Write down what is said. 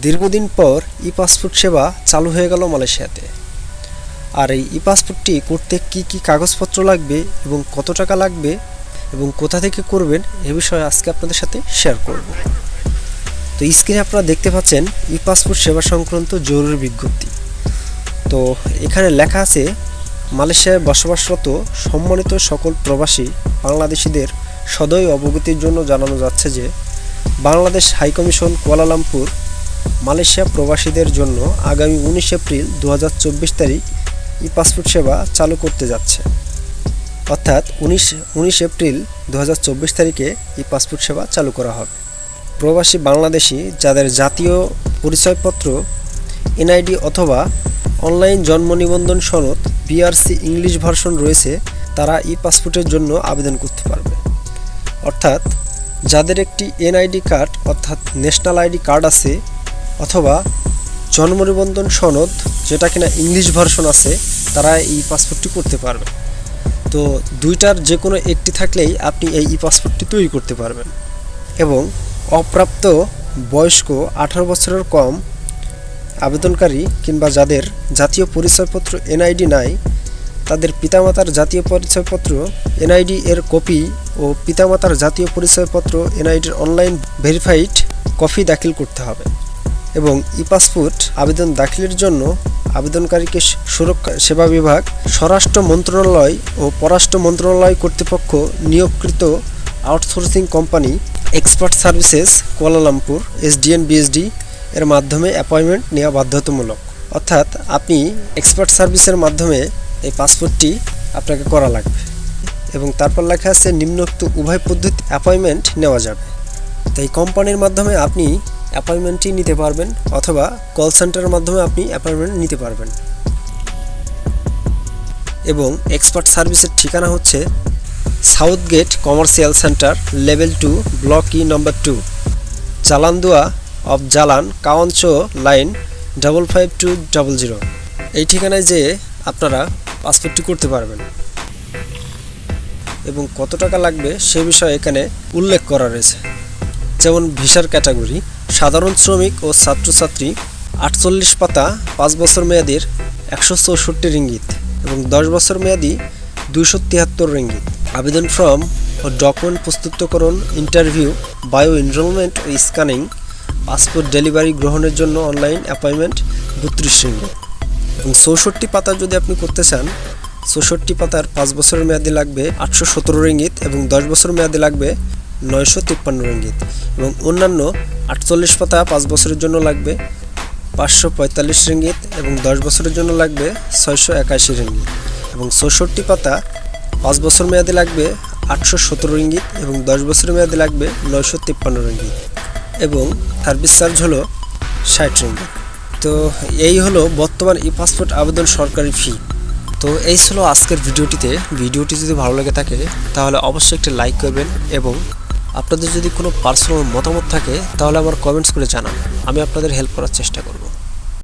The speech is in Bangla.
দীর্ঘদিন পর ই পাসপোর্ট সেবা চালু হয়ে গেল মালয়েশিয়াতে। আর এই ই পাসপোর্টটি করতে কি কি কাগজপত্র লাগবে এবং কত টাকা লাগবে এবং কোথা থেকে করবেন এ বিষয়ে আজকে আপনাদের সাথে শেয়ার করব। তো স্ক্রিনে আপনারা দেখতে পাচ্ছেন ই পাসপোর্ট সেবা সংক্রান্ত জরুরি বিজ্ঞপ্তি। তো এখানে লেখা আছে, মালয়েশিয়ায় বসবাসরত সম্মানিত সকল প্রবাসী বাংলাদেশিদের সদয় অবগতির জন্য জানানো যাচ্ছে যে বাংলাদেশ হাইকমিশন কুয়ালালামপুর মালয়েশিয়া প্রবাসীদের জন্য আগামী 19 এপ্রিল 2024 তারিখ ই পাসপোর্ট সেবা চালু করতে যাচ্ছে। অর্থাৎ 19 এপ্রিল 2024 তারিখে ই পাসপোর্ট সেবা চালু করা হবে। প্রবাসী বাংলাদেশি যাদের জাতীয় পরিচয়পত্র, এনআইডি অথবা অনলাইন জন্ম নিবন্ধন সনদ বিআরসি ইংলিশ ভার্সন রয়েছে তারা ই পাসপোর্টের জন্য আবেদন করতে পারবে। অর্থাৎ যাদের একটি এনআইডি কার্ড অর্থাৎ ন্যাশনাল আইডি কার্ড আছে অথবা জন্ম নিবন্ধন সনদ যেটা কিনা ইংলিশ ভার্সন আছে তারা এই পাসপোর্টটি করতে পারবে। তো দুইটার যে কোনো একটি থাকলেই আপনি এই ই পাসপোর্টটি তৈরি করতে পারবেন। এবং অপ্রাপ্ত বয়স্ক 18 বছরের কম আবেদনকারী কিংবা যাদের জাতীয় পরিচয়পত্র এনআইডি নাই তাদের পিতামাতার জাতীয় পরিচয়পত্র এনআইডি এর কপি ও পিতামাতার জাতীয় পরিচয়পত্র এনআইডির অনলাইন ভেরিফাইড কপি দাখিল করতে হবে। এবং ই পাসপোর্ট আবেদন দাখিলের জন্য আবেদনকারীকে সুরক্ষা সেবা বিভাগ, স্বরাষ্ট্র মন্ত্রণালয় ও পররাষ্ট্র মন্ত্রণালয় কর্তৃপক্ষ নিয়োগকৃত outsourcing company expert services Kuala Lumpur SDN/BSD এর মাধ্যমে অ্যাপয়েন্টমেন্ট নেওয়া বাধ্যতামূলক। অর্থাৎ আপনি এক্সপার্ট সার্ভিসের মাধ্যমে এই পাসপোর্টটি আপনাকে করা লাগবে। এবং তারপর লেখা আছে নিম্নোক্ত উভয় পদ্ধতি অ্যাপয়েন্টমেন্ট নেওয়া যাবে। তো এই কোম্পানির মাধ্যমে আপনি অ্যাপয়েন্টমেন্টটি নিতে পারবেন অথবা কল সেন্টারের মাধ্যমে আপনি অ্যাপয়েন্টমেন্ট নিতে পারবেন। এবং এক্সপার্ট সার্ভিসের ঠিকানা হচ্ছে south gate commercial center level 2 block E number 2 Jalan Dua off Jalan কাওয়াঞ্চো লাইন 55200। এই ঠিকানায় যেয়ে আপনারা পাসপোর্টটি করতে পারবেন। এবং কত টাকা লাগবে সে বিষয়ে এখানে উল্লেখ করা রয়েছে। যেমন ভিসার ক্যাটাগরি সাধারণ শ্রমিক ও ছাত্রছাত্রী 48 পাতা 5 বছর মেয়াদির 164 রিঙ্গিত এবং 10 বছর মেয়াদি 273 রিঙ্গিত। আবেদন ফর্ম ও ডকুমেন্ট প্রস্তুতকরণ, ইন্টারভিউ, বায়ো এনরোলমেন্ট ও স্ক্যানিং, পাসপোর্ট ডেলিভারি গ্রহণের জন্য অনলাইন অ্যাপয়েন্টমেন্ট 32 রিঙ্গিত। এবং 64 পাতা যদি আপনি করতে চান 64 পাতার 5 বছরের মেয়াদি লাগবে 817 রিঙ্গিত এবং 10 বছর মেয়াদি লাগবে 953 রিঙ্গিত। এবং অন্যান্য 48 পাতা 5 বছরের জন্য লাগবে 545 রিঙ্গিত এবং 10 বছরের জন্য লাগবে 681 রিঙ্গিত। এবং 64 পাতা 5 বছর মেয়াদি লাগবে 817 রিঙ্গিত এবং 10 বছরের মেয়াদি লাগবে 953 রিঙ্গিত। এবং সার্ভিস চার্জ হলো 60 রিঙ্গিত। তো এই হলো বর্তমান ই পাসপোর্ট আবেদন সরকারি ফি। তো এই ছিল আজকের ভিডিওটি যদি ভালো লেগে থাকে তাহলে অবশ্যই একটি লাইক করবেন এবং আপনাদের যদি কোনো পার্সোনাল মতামত থাকে তাহলে আমার কমেন্টস করে জানান, আমি আপনাদের হেল্প করার চেষ্টা করব।